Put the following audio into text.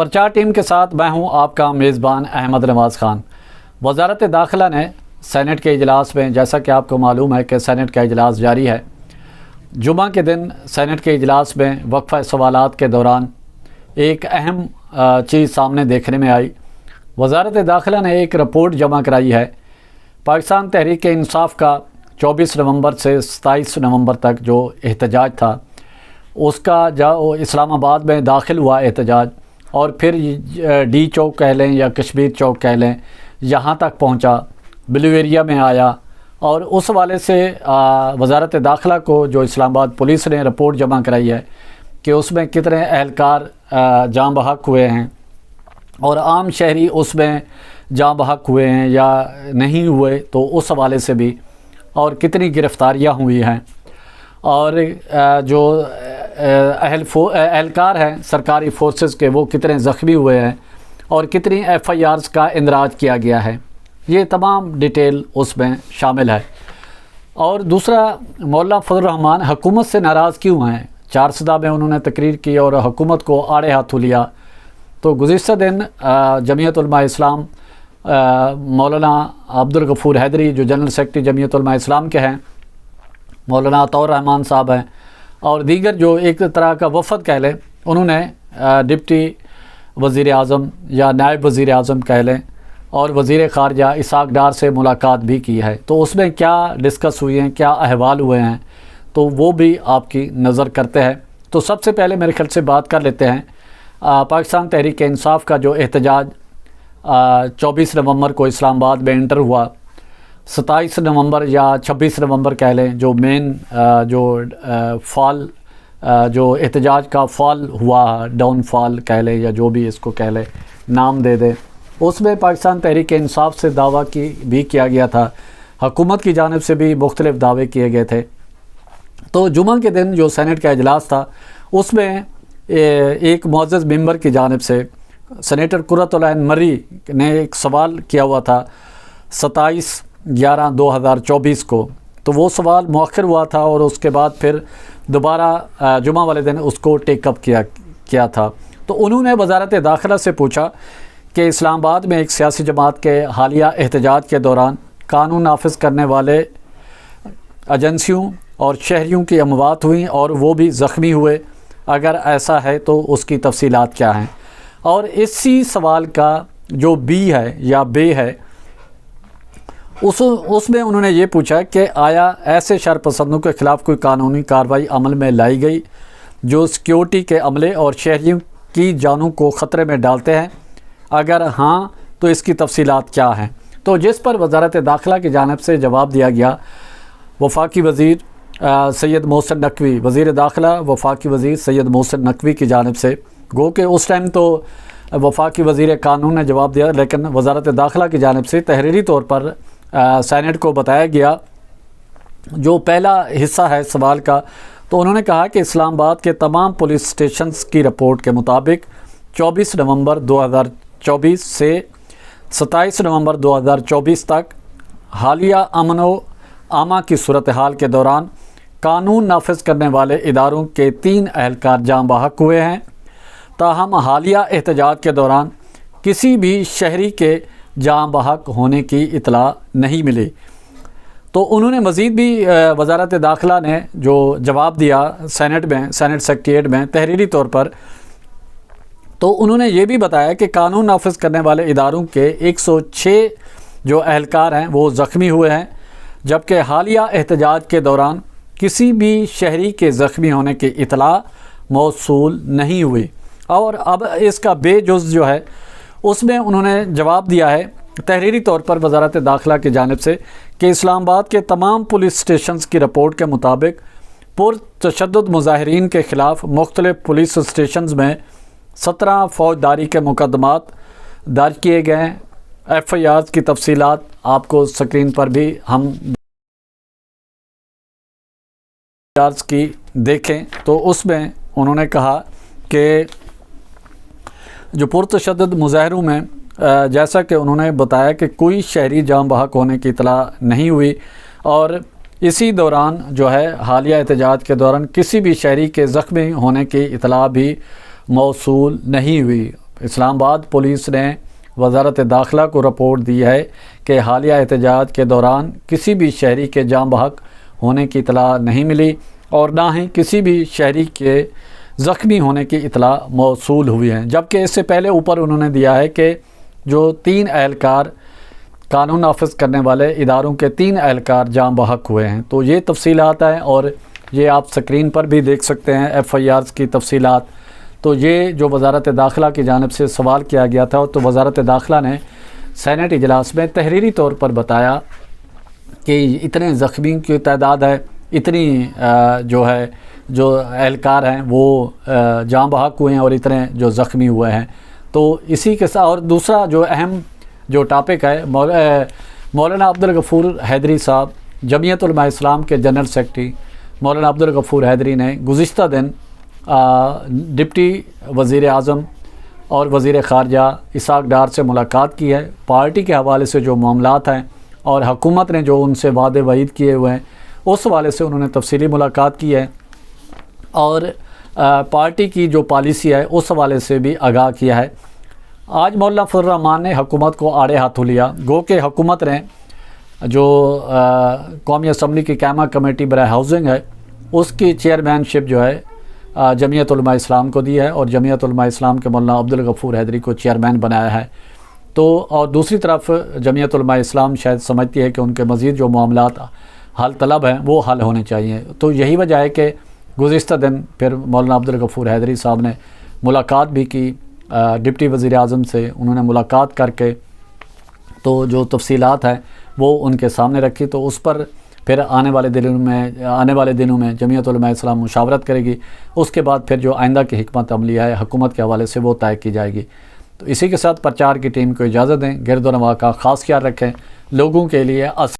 پرچار ٹیم کے ساتھ میں ہوں آپ کا میزبان احمد نواز خان۔ وزارت داخلہ نے سینٹ کے اجلاس میں، جیسا کہ آپ کو معلوم ہے کہ سینٹ کا اجلاس جاری ہے، جمعہ کے دن سینٹ کے اجلاس میں وقفہ سوالات کے دوران ایک اہم چیز سامنے دیکھنے میں آئی۔ وزارت داخلہ نے ایک رپورٹ جمع کرائی ہے۔ پاکستان تحریک انصاف کا 24 نومبر سے 27 نومبر تک جو احتجاج تھا، اس کا اسلام آباد میں داخل ہوا احتجاج، اور پھر ڈی چوک کہہ لیں یا کشمیر چوک کہہ لیں، یہاں تک پہنچا، بلو ایریا میں آیا، اور اس حوالے سے وزارت داخلہ کو جو اسلام آباد پولیس نے رپورٹ جمع کرائی ہے کہ اس میں کتنے اہلکار جاں بحق ہوئے ہیں اور عام شہری اس میں جاں بحق ہوئے ہیں یا نہیں ہوئے، تو اس حوالے سے بھی، اور کتنی گرفتاریاں ہوئی ہیں، اور جو اہلکار ہیں سرکاری فورسز کے وہ کتنے زخمی ہوئے ہیں، اور کتنی ایف آئی آرز کا اندراج کیا گیا ہے، یہ تمام ڈیٹیل اس میں شامل ہے۔ اور دوسرا، مولانا فضل الرحمان حکومت سے ناراض کیوں ہیں؟ چارسدہ میں انہوں نے تقریر کی اور حکومت کو آڑے ہاتھوں لیا۔ تو گزشتہ دن جمعیت علماء اسلام مولانا عبدالغفور حیدری، جو جنرل سیکرٹری جمعیت علماء اسلام کے ہیں، مولانا عطاء الرحمان صاحب ہیں، اور دیگر جو ایک طرح کا وفد کہہ لیں، انہوں نے ڈپٹی وزیر اعظم یا نائب وزیر اعظم کہہ لیں اور وزیر خارجہ اسحاق ڈار سے ملاقات بھی کی ہے۔ تو اس میں کیا ڈسکس ہوئی ہیں، کیا احوال ہوئے ہیں، تو وہ بھی آپ کی نظر کرتے ہیں۔ تو سب سے پہلے میرے خیال سے بات کر لیتے ہیں پاکستان تحریک انصاف کا جو احتجاج 24 نومبر کو اسلام آباد میں انٹر ہوا، 27 نومبر یا 26 نومبر کہہ لیں، جو مین جو فال جو احتجاج کا فال ہوا، ڈاؤن فال کہہ لیں یا جو بھی اس کو کہہ لیں، نام دے دیں، اس میں پاکستان تحریک انصاف سے دعویٰ بھی کیا گیا تھا، حکومت کی جانب سے بھی مختلف دعوے کیے گئے تھے۔ تو جمعہ کے دن جو سینٹ کا اجلاس تھا، اس میں ایک معزز ممبر کی جانب سے سینیٹر قرۃ العین مری نے ایک سوال کیا ہوا تھا 27/11/2024 کو، تو وہ سوال مؤخر ہوا تھا اور اس کے بعد پھر دوبارہ جمعہ والے دن اس کو ٹیک اپ کیا تھا۔ تو انہوں نے وزارت داخلہ سے پوچھا کہ اسلام آباد میں ایک سیاسی جماعت کے حالیہ احتجاج کے دوران قانون نافذ کرنے والے ایجنسیوں اور شہریوں کی اموات ہوئیں اور وہ بھی زخمی ہوئے، اگر ایسا ہے تو اس کی تفصیلات کیا ہیں؟ اور اسی سوال کا جو بی ہے یا بے ہے، اس میں انہوں نے یہ پوچھا کہ آیا ایسے شرپسندوں کے خلاف کوئی قانونی کارروائی عمل میں لائی گئی جو سیکیورٹی کے عملے اور شہریوں کی جانوں کو خطرے میں ڈالتے ہیں؟ اگر ہاں تو اس کی تفصیلات کیا ہیں؟ تو جس پر وزارت داخلہ کی جانب سے جواب دیا گیا، وفاقی وزیر سید محسن نقوی، وزیر داخلہ وفاقی وزیر سید محسن نقوی کی جانب سے، گو کہ اس ٹائم تو وفاقی وزیر قانون نے جواب دیا، لیکن وزارت داخلہ کی جانب سے تحریری طور پر سینٹ کو بتایا گیا جو پہلا حصہ ہے سوال کا۔ تو انہوں نے کہا کہ اسلام آباد کے تمام پولیس اسٹیشنز کی رپورٹ کے مطابق 24 نومبر 2024 سے 27 نومبر 2024 تک حالیہ امن و امان کی صورتحال کے دوران قانون نافذ کرنے والے اداروں کے 3 اہلکار جاں بحق ہوئے ہیں، تاہم حالیہ احتجاج کے دوران کسی بھی شہری کے جاں بحق ہونے کی اطلاع نہیں ملی۔ تو انہوں نے مزید بھی وزارت داخلہ نے جو جواب دیا سینٹ سیکریٹریٹ میں تحریری طور پر، تو انہوں نے یہ بھی بتایا کہ قانون نافذ کرنے والے اداروں کے 106 جو اہلکار ہیں وہ زخمی ہوئے ہیں، جبکہ حالیہ احتجاج کے دوران کسی بھی شہری کے زخمی ہونے کی اطلاع موصول نہیں ہوئی۔ اور اب اس کا بے جز جو ہے، اس میں انہوں نے جواب دیا ہے تحریری طور پر وزارت داخلہ کی جانب سے کہ اسلام آباد کے تمام پولیس اسٹیشنز کی رپورٹ کے مطابق پرتشدد مظاہرین کے خلاف مختلف پولیس اسٹیشنز میں 17 فوجداری کے مقدمات درج کیے گئے ہیں۔ ایف آئی آرز کی تفصیلات آپ کو سکرین پر بھی ہم کی دیکھیں، تو اس میں انہوں نے کہا کہ جو پرتشدد مظاہروں میں جیسا کہ انہوں نے بتایا کہ کوئی شہری جاں بحق ہونے کی اطلاع نہیں ہوئی، اور اسی دوران جو ہے حالیہ احتجاج کے دوران کسی بھی شہری کے زخمی ہونے کی اطلاع بھی موصول نہیں ہوئی۔ اسلام آباد پولیس نے وزارت داخلہ کو رپورٹ دی ہے کہ حالیہ احتجاج کے دوران کسی بھی شہری کے جاں بحق ہونے کی اطلاع نہیں ملی اور نہ ہی کسی بھی شہری کے زخمی ہونے کی اطلاع موصول ہوئی ہیں، جبکہ اس سے پہلے اوپر انہوں نے دیا ہے کہ جو 3 اہلکار قانون نافذ کرنے والے اداروں کے 3 اہلکار جاں بحق ہوئے ہیں۔ تو یہ تفصیلات ہیں اور یہ آپ سکرین پر بھی دیکھ سکتے ہیں FIRs کی تفصیلات۔ تو یہ جو وزارت داخلہ کی جانب سے سوال کیا گیا تھا، تو وزارت داخلہ نے سینٹ اجلاس میں تحریری طور پر بتایا کہ اتنے زخمی کی تعداد ہے، اتنی جو اہلکار ہیں وہ جاں بحق ہوئے ہیں اور اتنے جو زخمی ہوئے ہیں۔ تو اسی کے ساتھ اور دوسرا جو اہم جو ٹاپک ہے، مولانا عبدالغفور حیدری صاحب جمعیت علماء اسلام کے جنرل سیکرٹری مولانا عبدالغفور حیدری نے گزشتہ دن ڈپٹی وزیر اعظم اور وزیر خارجہ اسحاق ڈار سے ملاقات کی ہے۔ پارٹی کے حوالے سے جو معاملات ہیں اور حکومت نے جو ان سے وعدے وعید کیے ہوئے ہیں اس حوالے سے انہوں نے تفصیلی ملاقات کی ہے اور پارٹی کی جو پالیسی ہے اس حوالے سے بھی آگاہ کیا ہے۔ آج مولانا فضل الرحمان نے حکومت کو آڑے ہاتھوں لیا، گو کہ حکومت نے جو قومی اسمبلی کی قائمہ کمیٹی برائے ہاؤسنگ ہے اس کی چیئرمین شپ جو ہے جمعیت علماء اسلام کو دی ہے اور جمعیت علماء اسلام کے مولانا عبدالغفور حیدری کو چیئرمین بنایا ہے۔ تو اور دوسری طرف جمعیت علماء اسلام شاید سمجھتی ہے کہ ان کے مزید جو معاملات حل طلب ہیں وہ حل ہونے چاہیے۔ تو یہی وجہ ہے کہ گزشتہ دن پھر مولانا عبدالغفور حیدری صاحب نے ملاقات بھی کی ڈپٹی وزیر اعظم سے، انہوں نے ملاقات کر کے تو جو تفصیلات ہیں وہ ان کے سامنے رکھی۔ تو اس پر پھر آنے والے دنوں میں جمعیت علماء اسلام مشاورت کرے گی، اس کے بعد پھر جو آئندہ کی حکمت عملیہ ہے حکومت کے حوالے سے وہ طے کی جائے گی۔ تو اسی کے ساتھ پرچار کی ٹیم کو اجازت دیں، گرد و نواح کا خاص خیال رکھیں، لوگوں کے لیے